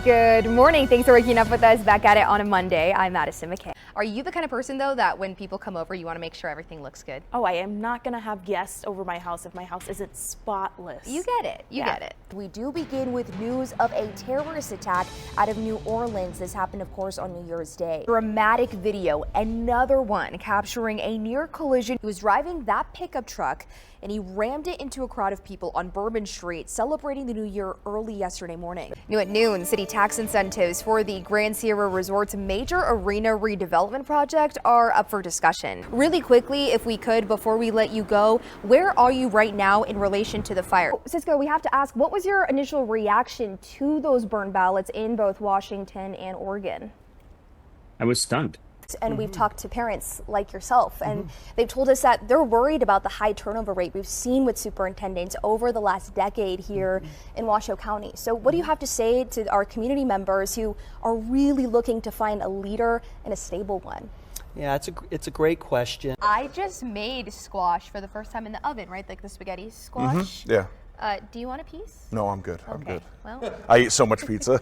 Good morning. Thanks for waking up with us back at it on a Monday. I'm Madison Macay. Are you the kind of person, though, that when people come over, you want to make sure everything looks good? Oh, I am not going to have guests over my house if my house isn't spotless. You get it. You get it. We do begin with news of a terrorist attack out of New Orleans. This happened, of course, on New Year's Day. Dramatic video, another one capturing a near collision. He was driving that pickup truck and he rammed it into a crowd of people on Bourbon Street celebrating the new year early yesterday morning. New at noon, city tax incentives for the Grand Sierra Resort's major arena redevelopment project are up for discussion. Really quickly, if we could, before we let you go, where are you right now in relation to the fire? Cisco, we have to ask, what was your initial reaction to those burned ballots in both Washington and Oregon? I was stunned. And we've talked to parents like yourself, and they've told us that they're worried about the high turnover rate we've seen with superintendents over the last decade here in Washoe County. So what do you have to say to our community members who are really looking to find a leader and a stable one? Yeah, it's a great question. I just made squash for the first time in the oven, right? Like the spaghetti squash. Yeah. Do you want a piece? No, I'm good. I'm Okay. good. Well, I eat so much pizza.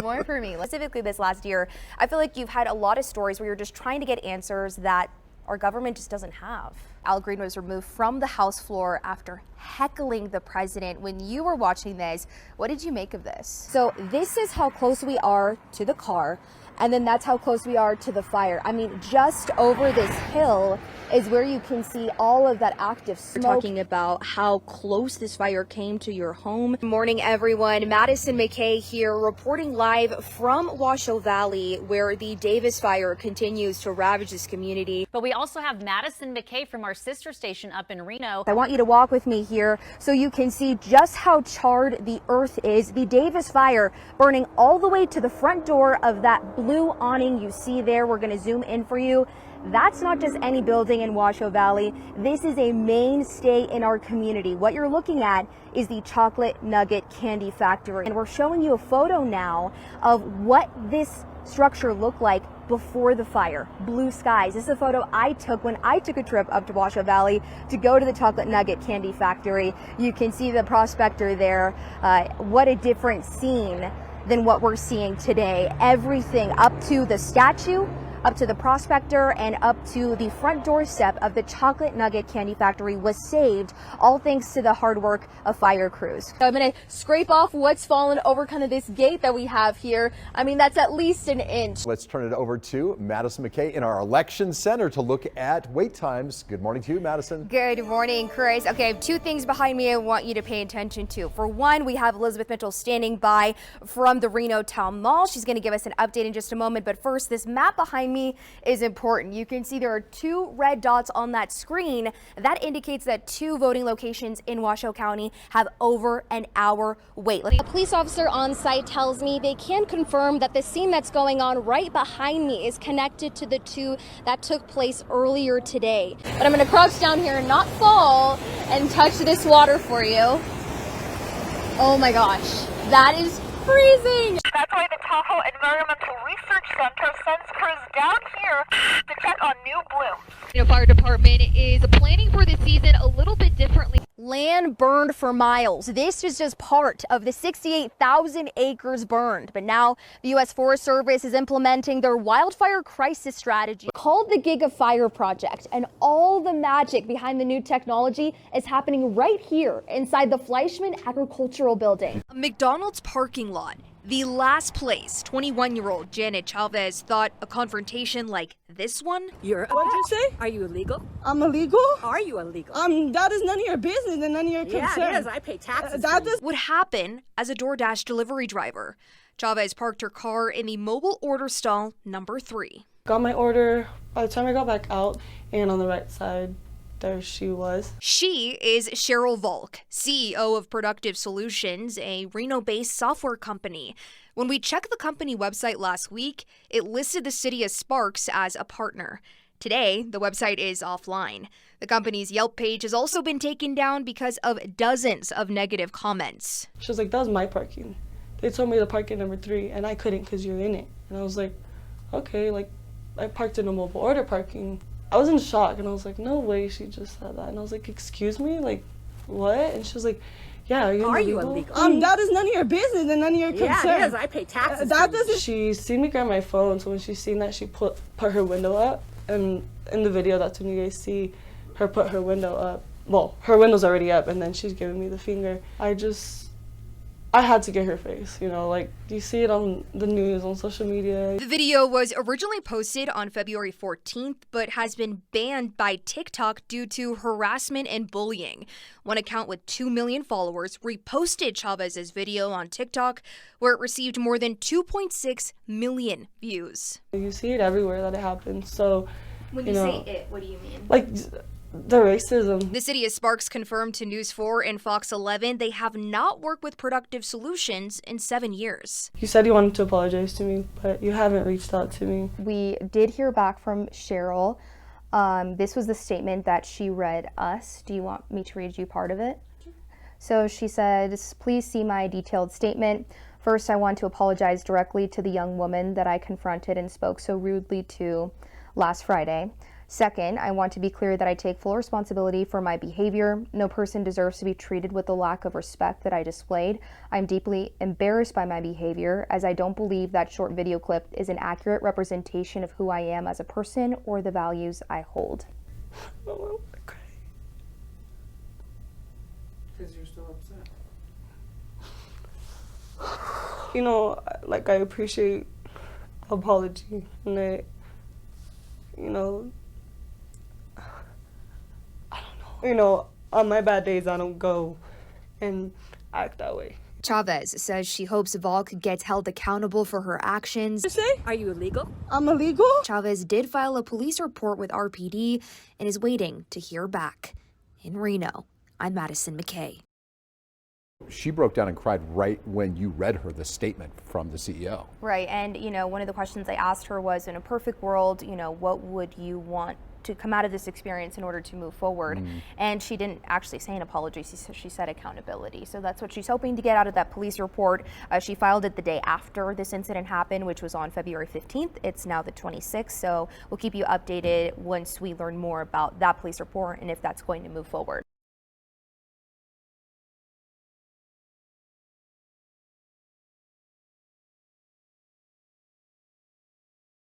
more for me. Specifically this last year, I feel like you've had a lot of stories where you're just trying to get answers that our government just doesn't have. Al Green was removed from the House floor after heckling the president. When you were watching this, what did you make of this? So this is how close we are to the car, and then that's how close we are to the fire. I mean, just over this hill is where you can see all of that active smoke. We're talking about how close this fire came to your home. Good morning, everyone. Madison Macay here, reporting live from Washoe Valley, where the Davis fire continues to ravage this community. But we also have Madison Macay from our sister station up in Reno. I want you to walk with me here so you can see just how charred the earth is. The Davis fire burning all the way to the front door of that blue awning you see there. We're going to zoom in for you. That's not just any building in Washoe Valley. This is a mainstay in our community. What you're looking at is the chocolate nugget candy factory. And we're showing you a photo now of what this structure looked like before the fire. Blue skies. This is a photo I took when I took a trip up to Washoe Valley to go to the chocolate nugget candy factory. You can see the prospector there. What a different scene than what we're seeing today. Everything up to the statue, up to the prospector, and up to the front doorstep of the chocolate nugget candy factory was saved, all thanks to the hard work of fire crews. So I'm gonna scrape off what's fallen over kind of this gate that we have here. I mean, that's at least an inch. Let's turn it over to Madison Macay in our election center to look at wait times. Good morning to you, Madison. Good morning, Chris. Okay, I have two things behind me I want you to pay attention to. For one, we have Elizabeth Mitchell standing by from the Reno Town Mall. She's gonna give us an update in just a moment, but first, this map behind me is important. You can see there are two red dots on that screen. That indicates that two voting locations in Washoe County have over an hour wait. A police officer on site tells me they can confirm that the scene that's going on right behind me is connected to the two that took place earlier today. But I'm going to crouch down here and not fall and touch this water for you. Oh my gosh, that is freezing. That's why the Tahoe Environmental Research Center sends crews down here to check on new blooms. The fire department is planning for the season a little bit differently. Land burned for miles. This is just part of the 68,000 acres burned. But now the U.S. Forest Service is implementing their wildfire crisis strategy called the Gigafire Project. And all the magic behind the new technology is happening right here inside the Fleischman Agricultural Building. A McDonald's parking lot. The last place 21-year-old Janet Chavez thought a confrontation like this one. What'd you say? Are you illegal? I'm illegal? Are you illegal? That is none of your business and none of your concern. Yeah, it is. I pay taxes. Would happen as a DoorDash delivery driver. Chavez parked her car in the mobile order stall number 3. Got my order. By the time I got back out, and on the right side, there she was. She is Cheryl Volk, CEO of Productive Solutions, a Reno-based software company. When we checked the company website last week, it listed the city of Sparks as a partner. Today, the website is offline. The company's Yelp page has also been taken down because of dozens of negative comments. She was like, that was my parking. They told me to park in number 3, and I couldn't because you're in it. And I was like, okay, like, I parked in a mobile order parking. I was in shock, and I was like, no way she just said that. And I was like, excuse me? Like, what? And she was like, Yeah, are you Are illegal? you illegal? That is none of your business and none of your concern. Yeah, it is. I pay taxes. That doesn't. She seen me grab my phone, so when she seen that, she put her window up, and in the video, that's when you guys see her put her window up. Well, her window's already up, and then she's giving me the finger. I had to get her face, you know, like, you see it on the news, on social media. The video was originally posted on February 14th, but has been banned by TikTok due to harassment and bullying. One account with 2 million followers reposted Chavez's video on TikTok, where it received more than 2.6 million views. You see it everywhere that it happens, so, When you know, say it, what do you mean? like, the racism. The city of Sparks confirmed to News 4 and Fox 11 they have not worked with Productive Solutions in 7 years. You said you wanted to apologize to me, but you haven't reached out to me. We did hear back from Cheryl. This was the statement that she read us. Do you want me to read you part of it? So she said, please see my detailed statement. First, I want to apologize directly to the young woman that I confronted and spoke so rudely to last Friday. Second, I want to be clear that I take full responsibility for my behavior. No person deserves to be treated with the lack of respect that I displayed. I'm deeply embarrassed by my behavior, as I don't believe that short video clip is an accurate representation of who I am as a person or the values I hold. Oh, I'm crying. Because you're still upset. You know, like, I appreciate apology, and you know, you know, on my bad days, I don't go and act that way. Chavez says she hopes Volk gets held accountable for her actions. Are you illegal? I'm illegal? Chavez did file a police report with RPD and is waiting to hear back. In Reno, I'm Madison Macay. She broke down and cried right when you read her the statement from the CEO. Right, and you know, one of the questions I asked her was, in a perfect world, you know, what would you want to come out of this experience in order to move forward? And she didn't actually say an apology. She said accountability. So that's what she's hoping to get out of that police report. She filed it the day after this incident happened, which was on February 15th. It's now the 26th. So we'll keep you updated once we learn more about that police report and if that's going to move forward.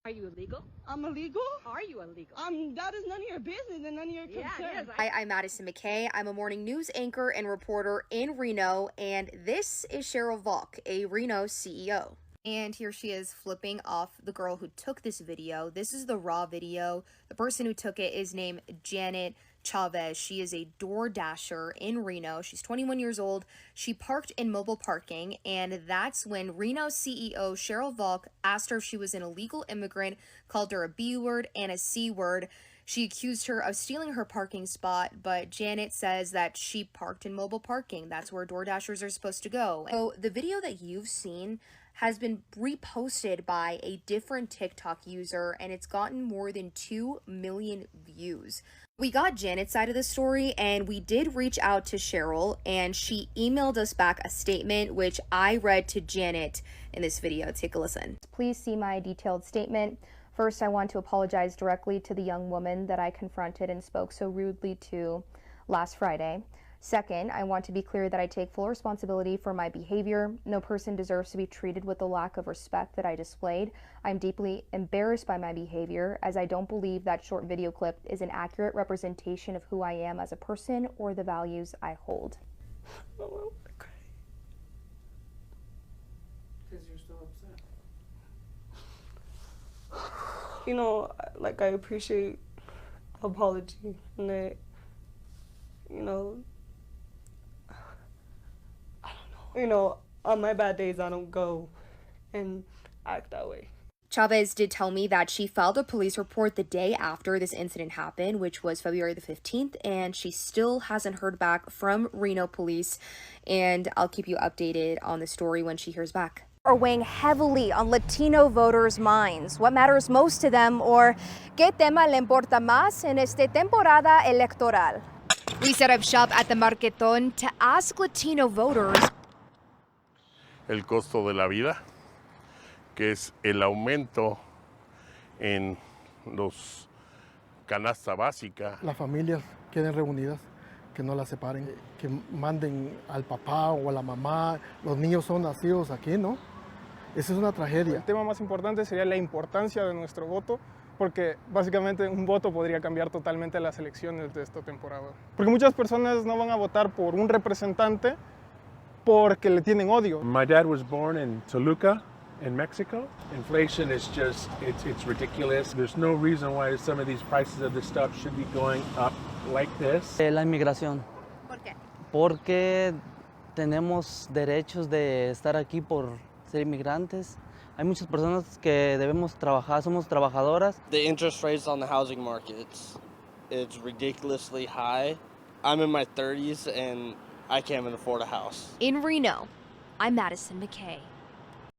Are you illegal? I'm illegal? Are you illegal? That is none of your business and none of your concern. Yeah, it is. Hi, I'm Madison Macay. I'm a morning news anchor and reporter in Reno, and this is Cheryl Volk, a Reno CEO. And here she is flipping off the girl who took this video. This is the raw video. The person who took it is named Janet Chavez. She is a door dasher in Reno. She's 21 years old. She parked in mobile parking, and that's when Reno CEO Cheryl Volk asked her if she was an illegal immigrant, called her a B word and a C word. She accused her of stealing her parking spot, but Janet says that she parked in mobile parking. That's where door dashers are supposed to go. So the video that you've seen has been reposted by a different TikTok user, and it's gotten more than 2 million views. We got Janet's side of the story, and we did reach out to Cheryl, and she emailed us back a statement, which I read to Janet in this video. Take a listen. Please see my detailed statement. First, I want to apologize directly to the young woman that I confronted and spoke so rudely to last Friday. Second, I want to be clear that I take full responsibility for my behavior. No person deserves to be treated with the lack of respect that I displayed. I'm deeply embarrassed by my behavior, as I don't believe that short video clip is an accurate representation of who I am as a person or the values I hold. Oh, I'm crying. Because you're still upset. You know, like, I appreciate apology, and you know, you know, on my bad days, I don't go and act that way. Chavez did tell me that she filed a police report the day after this incident happened, which was February the 15th, and she still hasn't heard back from Reno police, and I'll keep you updated on the story when she hears back. Are weighing heavily on Latino voters' minds. What matters most to them, or ¿qué tema le importa más en esta temporada electoral? We set up shop at the Marquetón to ask Latino voters el costo de la vida, que es el aumento en los canasta básica. Las familias queden reunidas que no la separen, que manden al papá o a la mamá. Los niños son nacidos aquí, ¿no? Esa es una tragedia. El tema más importante sería la importancia de nuestro voto, porque básicamente un voto podría cambiar totalmente las elecciones de esta temporada. Porque muchas personas no van a votar por un representante porque le tienen odio. My dad was born in Toluca, in Mexico. Inflation is just, it's ridiculous. There's no reason why some of these prices of this stuff should be going up like this. La inmigración. ¿Por qué? Porque tenemos derechos de estar aquí por ser inmigrantes. Hay muchas personas que debemos trabajar, somos trabajadoras. The interest rates on the housing market, it's ridiculously high. I'm in my 30s and I can't even afford a house. In Reno, I'm Madison Macay.